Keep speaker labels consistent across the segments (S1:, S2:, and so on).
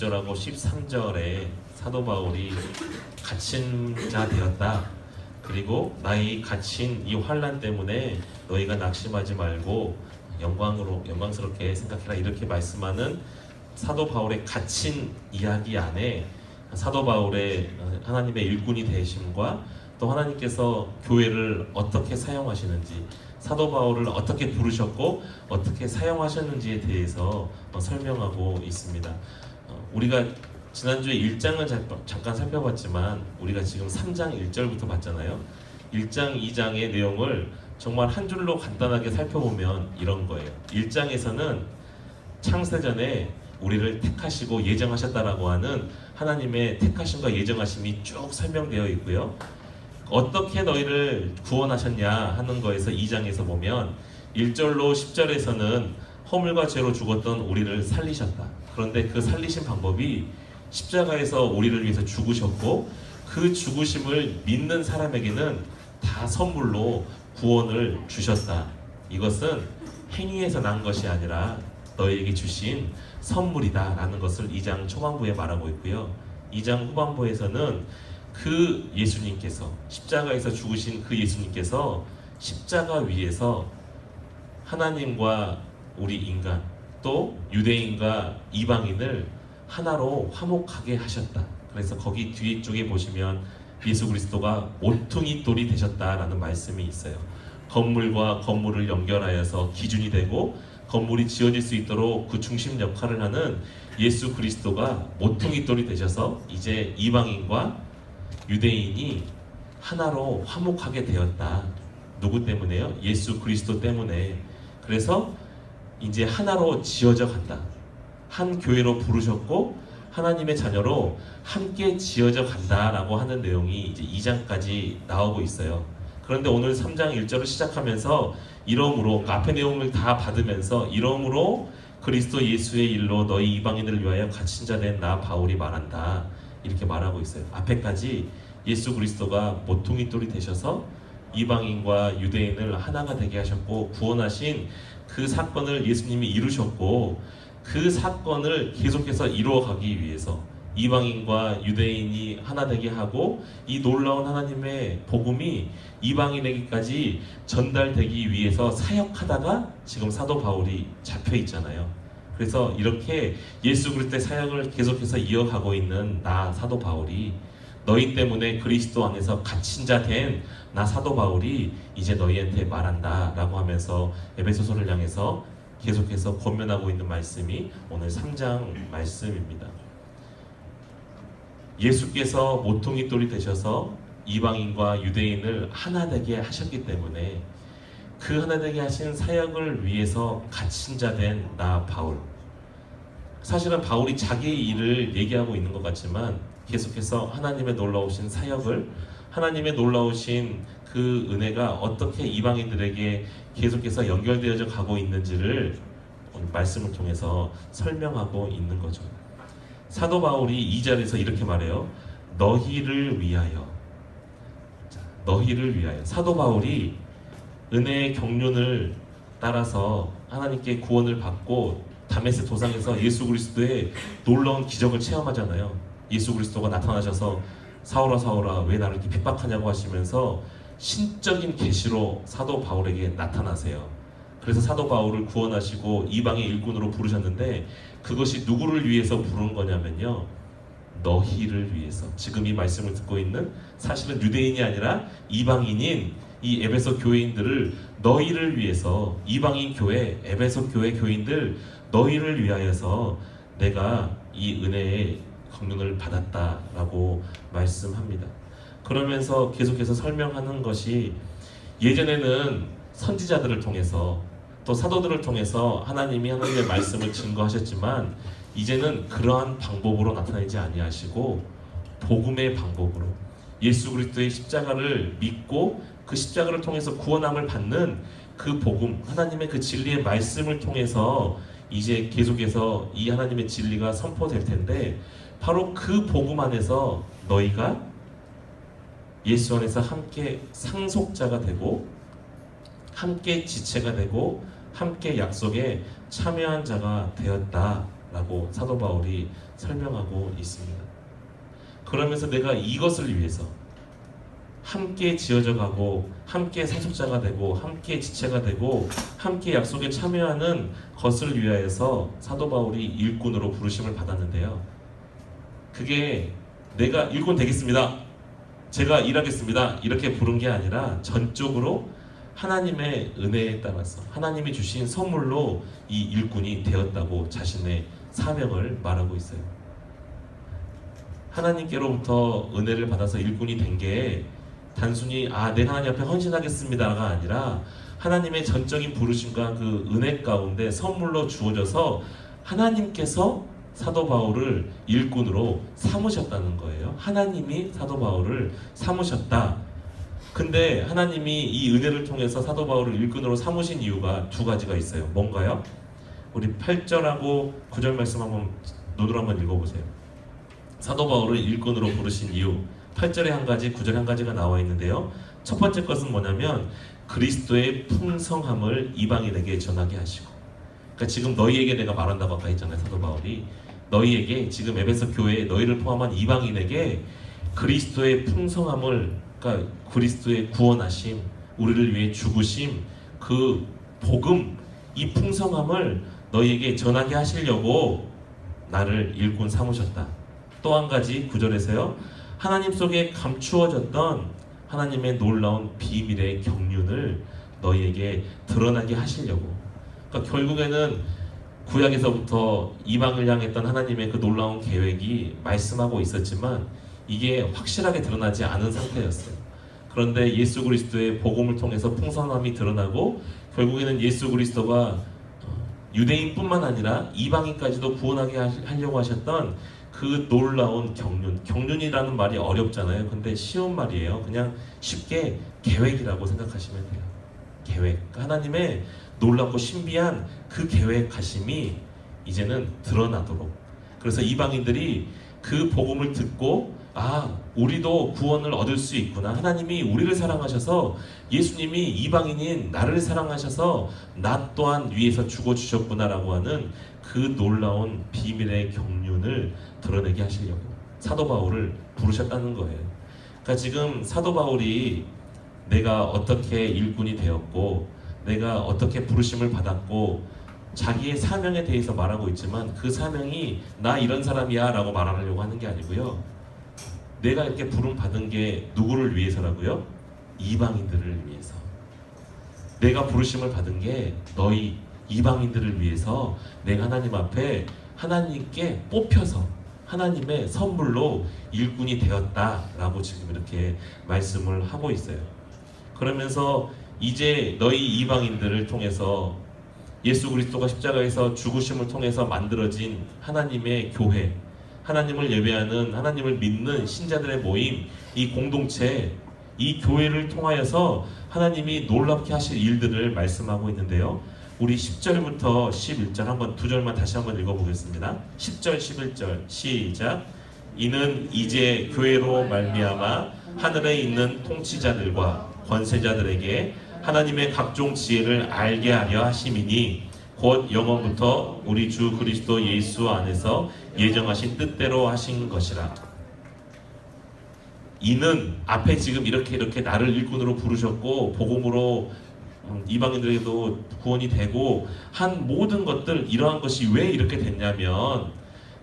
S1: 10절하고 13절에 사도 바울이 갇힌 자 되었다. 그리고 나의 갇힌 이 환난 때문에 너희가 낙심하지 말고 영광스럽게 생각해라, 이렇게 말씀하는 사도 바울의 갇힌 이야기 안에 사도 바울의 하나님의 일꾼이 되심과 또 하나님께서 교회를 어떻게 사용하시는지, 사도 바울을 어떻게 부르셨고 어떻게 사용하셨는지에 대해서 설명하고 있습니다. 우리가 지난주에 1장을 잠깐 살펴봤지만 우리가 지금 3장 1절부터 봤잖아요. 1장 2장의 내용을 정말 한 줄로 간단하게 살펴보면 이런 거예요. 1장에서는 창세전에 우리를 택하시고 예정하셨다라고 하는 하나님의 택하심과 예정하심이 쭉 설명되어 있고요. 어떻게 너희를 구원하셨냐 하는 거에서 2장에서 보면 1절로 10절에서는 허물과 죄로 죽었던 우리를 살리셨다. 그런데 그 살리신 방법이 십자가에서 우리를 위해서 죽으셨고, 그 죽으심을 믿는 사람에게는 다 선물로 구원을 주셨다. 이것은 행위에서 난 것이 아니라 너희에게 주신 선물이다 라는 것을 2장 초반부에 말하고 있고요. 2장 후반부에서는 그 예수님께서, 십자가에서 죽으신 그 예수님께서 십자가 위에서 하나님과 우리 인간, 또 유대인과 이방인을 하나로 화목하게 하셨다. 그래서 거기 뒤쪽에 보시면 예수 그리스도가 모퉁이 돌이 되셨다라는 말씀이 있어요. 건물과 건물을 연결하여서 기준이 되고 건물이 지어질 수 있도록 그 중심 역할을 하는 예수 그리스도가 모퉁이 돌이 되셔서 이제 이방인과 유대인이 하나로 화목하게 되었다. 누구 때문에요? 예수 그리스도 때문에. 그래서 이제 하나로 지어져 간다. 한 교회로 부르셨고 하나님의 자녀로 함께 지어져 간다라고 하는 내용이 이제 2장까지 나오고 있어요. 그런데 오늘 3장 1절을 시작하면서 이러므로, 그러니까 앞의 내용을 다 받으면서 이러므로 그리스도 예수의 일로 너희 이방인을 위하여 갇힌 자 된 나 바울이 말한다, 이렇게 말하고 있어요. 앞에까지 예수 그리스도가 모퉁이 돌이 되셔서 이방인과 유대인을 하나가 되게 하셨고 구원하신 그 사건을 예수님이 이루셨고, 그 사건을 계속해서 이루어가기 위해서 이방인과 유대인이 하나 되게 하고 이 놀라운 하나님의 복음이 이방인에게까지 전달되기 위해서 사역하다가 지금 사도 바울이 잡혀 있잖아요. 그래서 이렇게 예수 그리스도의 사역을 계속해서 이어가고 있는 나 사도 바울이, 너희 때문에 그리스도 안에서 갇힌 자 된 나 사도 바울이 이제 너희한테 말한다 라고 하면서 에베소서를 향해서 계속해서 권면하고 있는 말씀이 오늘 3장 말씀입니다. 예수께서 모퉁이 돌이 되셔서 이방인과 유대인을 하나 되게 하셨기 때문에 그 하나 되게 하신 사역을 위해서 갇힌 자 된 나 바울, 사실은 바울이 자기의 일을 얘기하고 있는 것 같지만 계속해서 하나님의 놀라우신 사역을, 하나님의 놀라우신 그 은혜가 어떻게 이방인들에게 계속해서 연결되어져 가고 있는지를 오늘 말씀을 통해서 설명하고 있는 거죠. 사도 바울이 2절에서 이렇게 말해요. 너희를 위하여. 자, 너희를 위하여. 사도 바울이 은혜의 경륜을 따라서 하나님께 구원을 받고 다메섹 도상에서 예수 그리스도의 놀라운 기적을 체험하잖아요. 예수 그리스도가 나타나셔서 사울아 사울아 왜 나를 이렇게 핍박하냐고 하시면서 신적인 계시로 사도 바울에게 나타나세요. 그래서 사도 바울을 구원하시고 이방의 일꾼으로 부르셨는데 그것이 누구를 위해서 부른 거냐면요, 너희를 위해서. 지금 이 말씀을 듣고 있는 사실은 유대인이 아니라 이방인인 이 에베소 교회인들을 너희를 위해서, 이방인 교회, 에베소 교회 교인들 너희를 위하여서 내가 이 은혜의 경륜을 받았다라고 말씀합니다. 그러면서 계속해서 설명하는 것이, 예전에는 선지자들을 통해서 또 사도들을 통해서 하나님이 하나님의 말씀을 증거하셨지만 이제는 그러한 방법으로 나타내지 아니하시고 복음의 방법으로 예수 그리스도의 십자가를 믿고 그 십자가를 통해서 구원함을 받는 그 복음, 하나님의 그 진리의 말씀을 통해서 이제 계속해서 이 하나님의 진리가 선포될 텐데, 바로 그 복음 안에서 너희가 예수 안에서 함께 상속자가 되고 함께 지체가 되고 함께 약속에 참여한 자가 되었다 라고 사도 바울이 설명하고 있습니다. 그러면서 내가 이것을 위해서 함께 지어져 가고 함께 사속자가 되고 함께 지체가 되고 함께 약속에 참여하는 것을 위하여서 사도 바울이 일꾼으로 부르심을 받았는데요. 그게 내가 일꾼 되겠습니다, 제가 일하겠습니다 이렇게 부른 게 아니라 전적으로 하나님의 은혜에 따라서 하나님이 주신 선물로 이 일꾼이 되었다고 자신의 사명을 말하고 있어요. 하나님께로부터 은혜를 받아서 일꾼이 된 게 단순히 내가 하나님 앞에 헌신하겠습니다가 아니라 하나님의 전적인 부르심과 그 은혜 가운데 선물로 주어져서 하나님께서 사도 바울을 일꾼으로 삼으셨다는 거예요. 하나님이 사도 바울을 삼으셨다. 근데 하나님이 이 은혜를 통해서 사도 바울을 일꾼으로 삼으신 이유가 두 가지가 있어요. 뭔가요? 우리 8절하고 9절 말씀 눈으로 한번 읽어보세요. 사도 바울을 일꾼으로 부르신 이유, 8절에 한 가지, 9절에 한 가지가 나와 있는데요. 첫 번째 것은 뭐냐면 그리스도의 풍성함을 이방인에게 전하게 하시고, 그러니까 지금 너희에게 내가 말한다고 아까 했잖아요. 사도 바울이 너희에게, 지금 에베소 교회에 너희를 포함한 이방인에게 그리스도의 풍성함을, 그러니까 그리스도의 구원하심, 우리를 위해 죽으심, 그 복음, 이 풍성함을 너희에게 전하게 하시려고 나를 일꾼 삼으셨다. 또 한 가지 9절에서요. 하나님 속에 감추어졌던 하나님의 놀라운 비밀의 경륜을 너희에게 드러나게 하시려고. 그러니까 결국에는 구약에서부터 이방을 향했던 하나님의 그 놀라운 계획이 말씀하고 있었지만 이게 확실하게 드러나지 않은 상태였어요. 그런데 예수 그리스도의 복음을 통해서 풍성함이 드러나고 결국에는 예수 그리스도가 유대인뿐만 아니라 이방인까지도 구원하게 하려고 하셨던 그 놀라운 경륜. 경륜이라는 말이 어렵잖아요. 근데 쉬운 말이에요. 그냥 쉽게 계획이라고 생각하시면 돼요. 계획. 하나님의 놀랍고 신비한 그 계획하심이 이제는 드러나도록. 그래서 이방인들이 그 복음을 듣고 우리도 구원을 얻을 수 있구나. 하나님이 우리를 사랑하셔서, 예수님이 이방인인 나를 사랑하셔서 나 또한 위에서 죽어주셨구나라고 하는 그 놀라운 비밀의 경륜을 드러내게 하시려고 사도 바울을 부르셨다는 거예요. 그러니까 지금 사도 바울이 내가 어떻게 일꾼이 되었고 내가 어떻게 부르심을 받았고 자기의 사명에 대해서 말하고 있지만 그 사명이 나 이런 사람이야 라고 말하려고 하는 게 아니고요. 내가 이렇게 부름 받은 게 누구를 위해서라고요? 이방인들을 위해서. 내가 부르심을 받은 게 너희 이방인들을 위해서 내가 하나님 앞에 하나님께 뽑혀서 하나님의 선물로 일꾼이 되었다라고 지금 이렇게 말씀을 하고 있어요. 그러면서 이제 너희 이방인들을 통해서 예수 그리스도가 십자가에서 죽으심을 통해서 만들어진 하나님의 교회, 하나님을 예배하는, 하나님을 믿는 신자들의 모임, 이 공동체, 이 교회를 통하여서 하나님이 놀랍게 하실 일들을 말씀하고 있는데요. 우리 10절부터 11절 한번 두 절만 다시 한번 읽어보겠습니다. 10절 11절 시작. 이는 이제 교회로 말미암아 하늘에 있는 통치자들과 권세자들에게 하나님의 각종 지혜를 알게 하려 하심이니 곧 영원부터 우리 주 그리스도 예수 안에서 예정하신 뜻대로 하신 것이라. 이는 앞에 지금 이렇게 나를 일꾼으로 부르셨고 복음으로 이방인들에게도 구원이 되고 한 모든 것들, 이러한 것이 왜 이렇게 됐냐면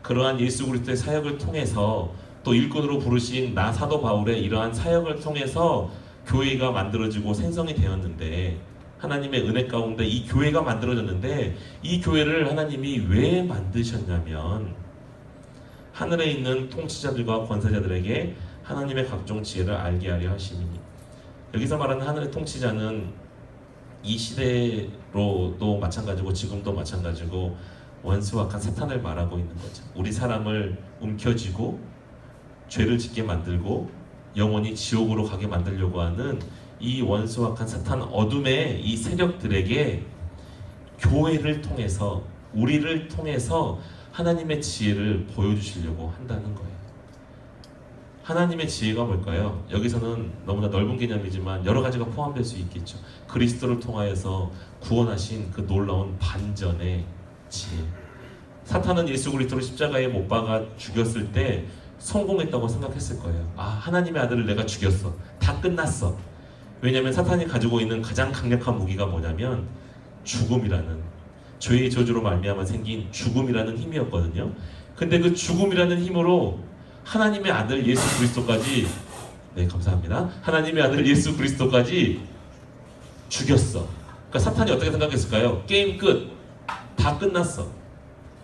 S1: 그러한 예수 그리스도의 사역을 통해서 또 일꾼으로 부르신 나 사도 바울의 이러한 사역을 통해서 교회가 만들어지고 생성이 되었는데, 하나님의 은혜 가운데 이 교회가 만들어졌는데 이 교회를 하나님이 왜 만드셨냐면 하늘에 있는 통치자들과 권세자들에게 하나님의 각종 지혜를 알게 하려 하심이니. 여기서 말하는 하늘의 통치자는 이 시대로도 마찬가지고 지금도 마찬가지고 원수악한 사탄을 말하고 있는 거죠. 우리 사람을 움켜쥐고 죄를 짓게 만들고 영원히 지옥으로 가게 만들려고 하는 이 원수악한 사탄 어둠의 이 세력들에게 교회를 통해서, 우리를 통해서 하나님의 지혜를 보여주시려고 한다는 거예요. 하나님의 지혜가 뭘까요? 여기서는 너무나 넓은 개념이지만 여러 가지가 포함될 수 있겠죠. 그리스도를 통하여서 구원하신 그 놀라운 반전의 지혜, 사탄은 예수 그리스도를 십자가에 못 박아 죽였을 때 성공했다고 생각했을 거예요. 아, 하나님의 아들을 내가 죽였어. 다 끝났어. 왜냐하면 사탄이 가지고 있는 가장 강력한 무기가 뭐냐면 죽음이라는, 죄의 저주로 말미암아 생긴 죽음이라는 힘이었거든요. 근데 그 죽음이라는 힘으로 하나님의 아들 예수 그리스도까지, 네, 감사합니다. 하나님의 아들 예수 그리스도까지 죽였어. 그러니까 사탄이 어떻게 생각했을까요? 게임 끝. 다 끝났어.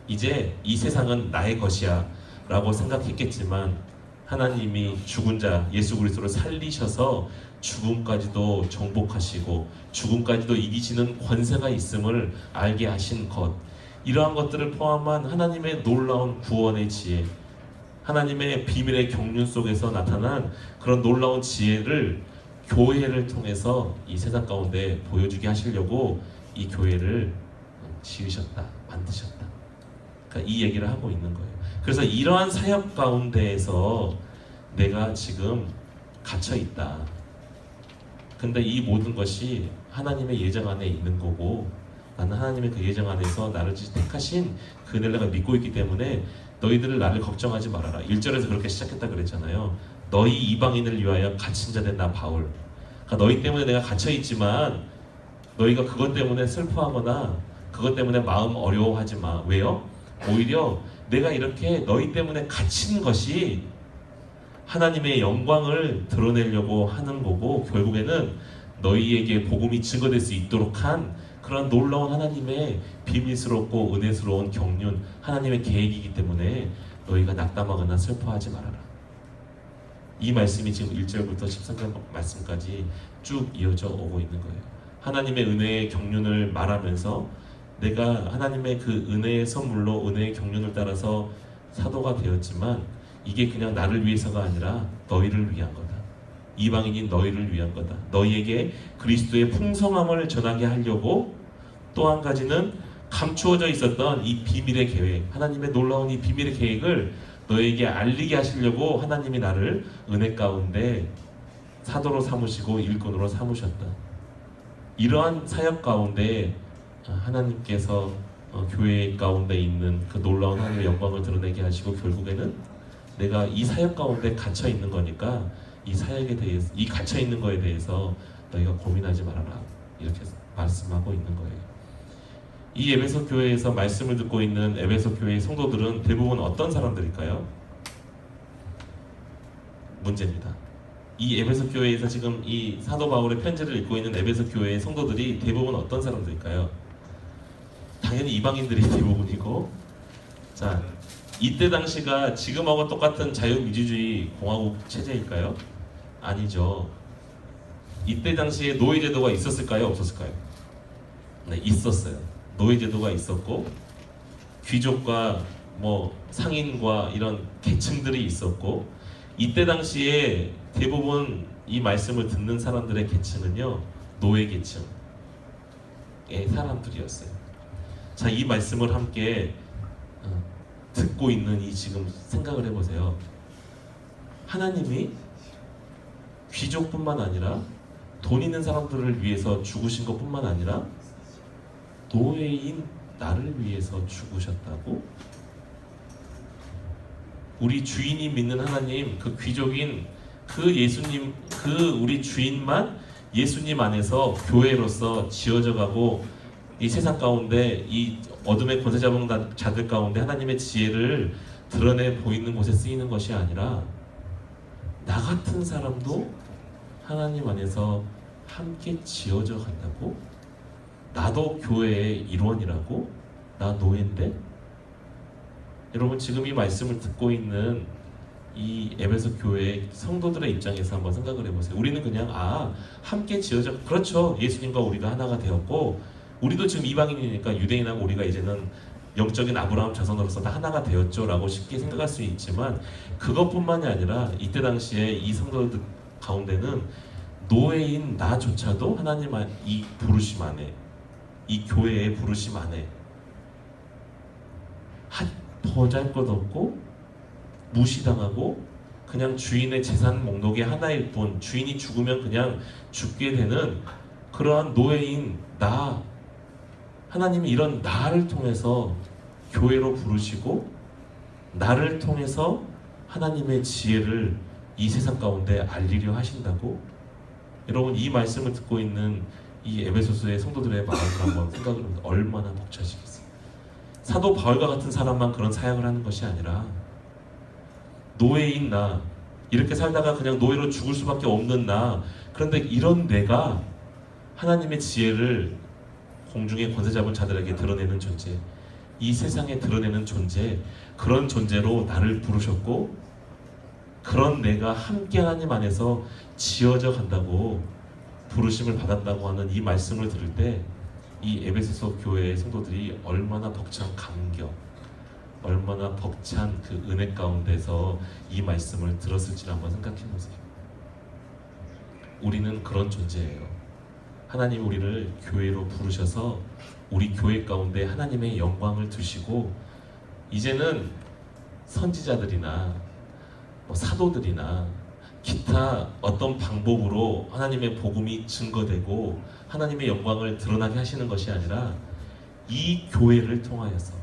S1: 이제 이 세상은 나의 것이야 라고 생각했겠지만, 하나님이 죽은 자 예수 그리스도를 살리셔서 죽음까지도 정복하시고 죽음까지도 이기시는 권세가 있음을 알게 하신 것, 이러한 것들을 포함한 하나님의 놀라운 구원의 지혜, 하나님의 비밀의 경륜 속에서 나타난 그런 놀라운 지혜를 교회를 통해서 이 세상 가운데 보여주게 하시려고 이 교회를 지으셨다, 만드셨다. 그러니까 이 얘기를 하고 있는 거예요. 그래서 이러한 사역 가운데에서 내가 지금 갇혀 있다. 근데 이 모든 것이 하나님의 예정 안에 있는 거고, 나는 하나님의 그 예정 안에서 나를 택하신 그 은혜를 내가 믿고 있기 때문에 너희들을 나를 걱정하지 말아라. 1절에서 그렇게 시작했다 그랬잖아요. 너희 이방인을 위하여 갇힌 자 된 나 바울. 그러니까 너희 때문에 내가 갇혀 있지만 너희가 그것 때문에 슬퍼하거나 그것 때문에 마음 어려워하지 마. 왜요? 오히려 내가 이렇게 너희 때문에 갇힌 것이 하나님의 영광을 드러내려고 하는 거고, 결국에는 너희에게 복음이 증거될 수 있도록 한 그런 놀라운 하나님의 비밀스럽고 은혜스러운 경륜, 하나님의 계획이기 때문에 너희가 낙담하거나 슬퍼하지 말아라. 이 말씀이 지금 1절부터 13절 말씀까지 쭉 이어져 오고 있는 거예요. 하나님의 은혜의 경륜을 말하면서 내가 하나님의 그 은혜의 선물로 은혜의 경륜을 따라서 사도가 되었지만 이게 그냥 나를 위해서가 아니라 너희를 위한 거다. 이방인인 너희를 위한 거다. 너희에게 그리스도의 풍성함을 전하게 하려고, 또 한 가지는 감추어져 있었던 이 비밀의 계획, 하나님의 놀라운 이 비밀의 계획을 너희에게 알리게 하시려고 하나님이 나를 은혜 가운데 사도로 삼으시고 일꾼으로 삼으셨다. 이러한 사역 가운데 하나님께서 교회 가운데 있는 그 놀라운 하나님의 영광을 드러내게 하시고, 결국에는 내가 이 사역 가운데 갇혀 있는 거니까 이 사역에 대해서, 이 갇혀 있는 거에 대해서 너희가 고민하지 말아라, 이렇게 말씀하고 있는 거예요. 이 에베소 교회에서 말씀을 듣고 있는 에베소 교회의 성도들은 대부분 어떤 사람들일까요? 문제입니다. 이 에베소 교회에서 지금 이 사도 바울의 편지를 읽고 있는 에베소 교회의 성도들이 대부분 어떤 사람들일까요? 당연히 이방인들이 대부분이고, 자, 이때 당시가 지금하고 똑같은 자유민주주의 공화국 체제일까요? 아니죠. 이때 당시에 노예제도가 있었을까요? 없었을까요? 네, 있었어요. 노예제도가 있었고, 귀족과 뭐 상인과 이런 계층들이 있었고, 이때 당시에 대부분 이 말씀을 듣는 사람들의 계층은요, 노예 계층의 사람들이었어요. 자, 이 말씀을 함께 듣고 있는 이 지금 생각을 해보세요. 하나님이 귀족뿐만 아니라 돈 있는 사람들을 위해서 죽으신 것뿐만 아니라 노예인 나를 위해서 죽으셨다고? 우리 주인이 믿는 하나님, 그 귀족인 그 예수님, 그 우리 주인만 예수님 안에서 교회로서 지어져 가고, 이 세상 가운데 이 어둠의 권세 잡은 자들 가운데 하나님의 지혜를 드러내 보이는 곳에 쓰이는 것이 아니라, 나 같은 사람도 하나님 안에서 함께 지어져 간다고? 나도 교회의 일원이라고? 나 노예인데? 여러분, 지금 이 말씀을 듣고 있는 이 에베소 교회 성도들의 입장에서 한번 생각을 해보세요. 우리는 그냥 함께 지어져, 그렇죠, 예수님과 우리가 하나가 되었고, 우리도 지금 이방인이니까 유대인하고 우리가 이제는 영적인 아브라함 자손으로서 다 하나가 되었죠 라고 쉽게 생각할 수 있지만, 그것뿐만이 아니라 이때 당시에 이 성도들 가운데는 노예인 나조차도 하나님 이 부르심 안에, 이 교회의 부르심 안에 보잘것없고 무시당하고 그냥 주인의 재산 목록의 하나일 뿐, 주인이 죽으면 그냥 죽게 되는 그러한 노예인 나, 하나님이 이런 나를 통해서 교회로 부르시고 나를 통해서 하나님의 지혜를 이 세상 가운데 알리려 하신다고? 여러분, 이 말씀을 듣고 있는 이 에베소서의 성도들의 마음을 한번 생각을 해보면 얼마나 벅차시겠어요. 사도 바울과 같은 사람만 그런 사역을 하는 것이 아니라 노예인 나, 이렇게 살다가 그냥 노예로 죽을 수밖에 없는 나, 그런데 이런 내가 하나님의 지혜를 공중에 권세 잡은 자들에게 드러내는 존재, 이 세상에 드러내는 존재, 그런 존재로 나를 부르셨고 그런 내가 함께 하나님 안에서 지어져 간다고, 부르심을 받았다고 하는 이 말씀을 들을 때 이 에베소서 교회의 성도들이 얼마나 벅찬 감격, 얼마나 벅찬 그 은혜 가운데서 이 말씀을 들었을지를 한번 생각해 보세요. 우리는 그런 존재예요. 하나님 우리를 교회로 부르셔서 우리 교회 가운데 하나님의 영광을 두시고, 이제는 선지자들이나 사도들이나 기타 어떤 방법으로 하나님의 복음이 증거되고 하나님의 영광을 드러나게 하시는 것이 아니라 이 교회를 통하여서,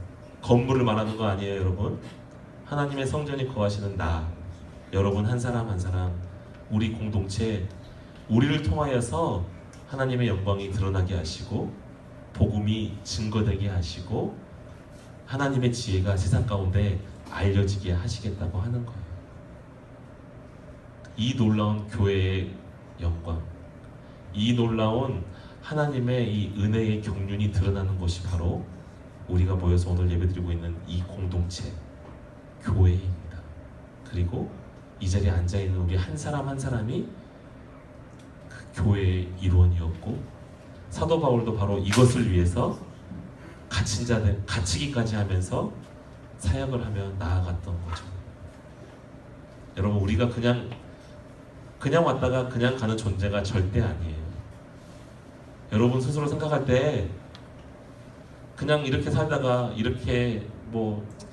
S1: 건물을 말하는 거 아니에요 여러분. 하나님의 성전이 거하시는 나, 여러분 한 사람 한 사람, 우리 공동체, 우리를 통하여서 하나님의 영광이 드러나게 하시고 복음이 증거되게 하시고 하나님의 지혜가 세상 가운데 알려지게 하시겠다고 하는 거예요. 이 놀라운 교회의 영광, 이 놀라운 하나님의 이 은혜의 경륜이 드러나는 것이 바로 우리가 모여서 오늘 예배드리고 있는 이 공동체, 교회입니다. 그리고 이 자리에 앉아있는 우리 한 사람 한 사람이 그 교회의 일원이었고, 사도 바울도 바로 이것을 위해서 갇힌 자들, 갇히기까지 하면서 사역을 하며 나아갔던 거죠. 여러분, 우리가 그냥 왔다가 그냥 가는 존재가 절대 아니에요. 여러분 스스로 생각할 때 그냥 이렇게 살다가 이렇게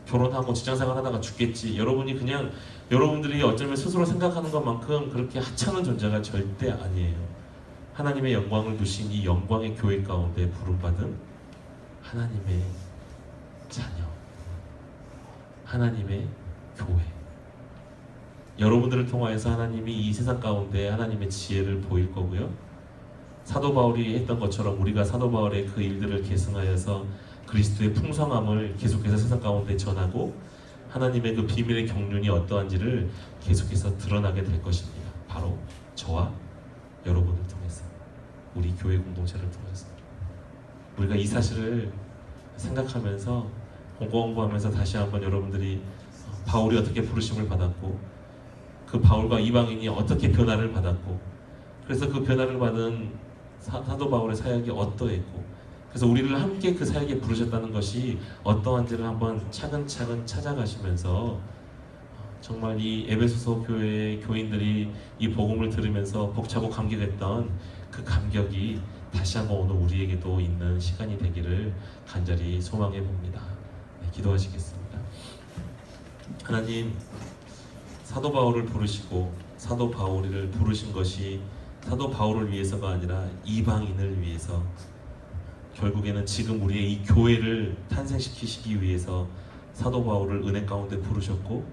S1: 결혼하고 직장생활 하다가 죽겠지, 여러분이 그냥 여러분들이 어쩌면 스스로 생각하는 것만큼 그렇게 하찮은 존재가 절대 아니에요. 하나님의 영광을 두신 이 영광의 교회 가운데 부름받은 하나님의 자녀, 하나님의 교회, 여러분들을 통하여서 하나님이 이 세상 가운데 하나님의 지혜를 보일 거고요. 사도 바울이 했던 것처럼 우리가 사도 바울의 그 일들을 계승하여서 그리스도의 풍성함을 계속해서 세상 가운데 전하고 하나님의 그 비밀의 경륜이 어떠한지를 계속해서 드러나게 될 것입니다. 바로 저와 여러분을 통해서, 우리 교회 공동체를 통해서. 우리가 이 사실을 생각하면서 공부하면서 다시 한번 여러분들이 바울이 어떻게 부르심을 받았고 그 바울과 이방인이 어떻게 변화를 받았고, 그래서 그 변화를 받은 사도 바울의 사역이 어떠했고, 그래서 우리를 함께 그 사역에 부르셨다는 것이 어떠한지를 한번 차근차근 찾아가시면서 정말 이 에베소서 교회의 교인들이 이 복음을 들으면서 벅차고 감격했던 그 감격이 다시 한번 오늘 우리에게도 있는 시간이 되기를 간절히 소망해 봅니다. 네, 기도하시겠습니다. 하나님, 사도 바울을 부르시고 사도 바울을 부르신 것이 사도 바울을 위해서가 아니라 이방인을 위해서, 결국에는 지금 우리의 이 교회를 탄생시키시기 위해서 사도 바울을 은혜 가운데 부르셨고,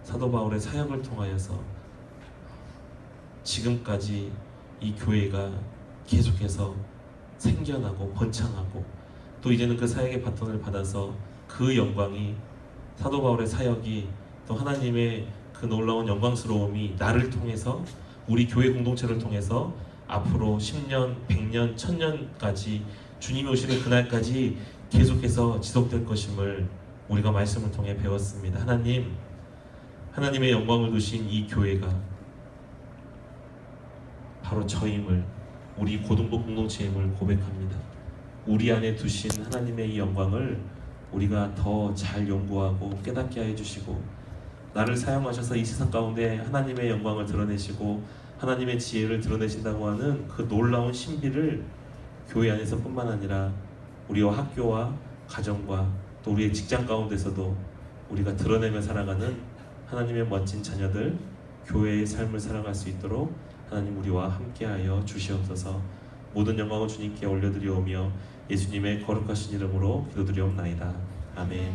S1: 사도 바울의 사역을 통하여서 지금까지 이 교회가 계속해서 생겨나고 번창하고, 또 이제는 그 사역의 바톤을 받아서 그 영광이, 사도 바울의 사역이, 또 하나님의 그 놀라운 영광스러움이 나를 통해서, 우리 교회 공동체를 통해서 앞으로 10년, 100년, 1000년까지 주님이 오시는 그날까지 계속해서 지속될 것임을 우리가 말씀을 통해 배웠습니다. 하나님, 하나님의 영광을 두신 이 교회가 바로 저임을, 우리 고등부 공동체임을 고백합니다. 우리 안에 두신 하나님의 이 영광을 우리가 더 잘 연구하고 깨닫게 하여 주시고, 나를 사용하셔서 이 세상 가운데 하나님의 영광을 드러내시고 하나님의 지혜를 드러내신다고 하는 그 놀라운 신비를 교회 안에서 뿐만 아니라 우리와 학교와 가정과 또 우리의 직장 가운데서도 우리가 드러내며 살아가는 하나님의 멋진 자녀들, 교회의 삶을 살아갈 수 있도록 하나님 우리와 함께하여 주시옵소서. 모든 영광을 주님께 올려드리오며 예수님의 거룩하신 이름으로 기도드리옵나이다. 아멘.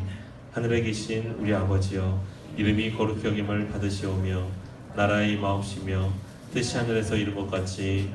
S1: 하늘에 계신 우리 아버지여, 이름이 거룩히 여김을 받으시오며 나라의 임하옵시며 뜻이 하늘에서 이룬 것 같이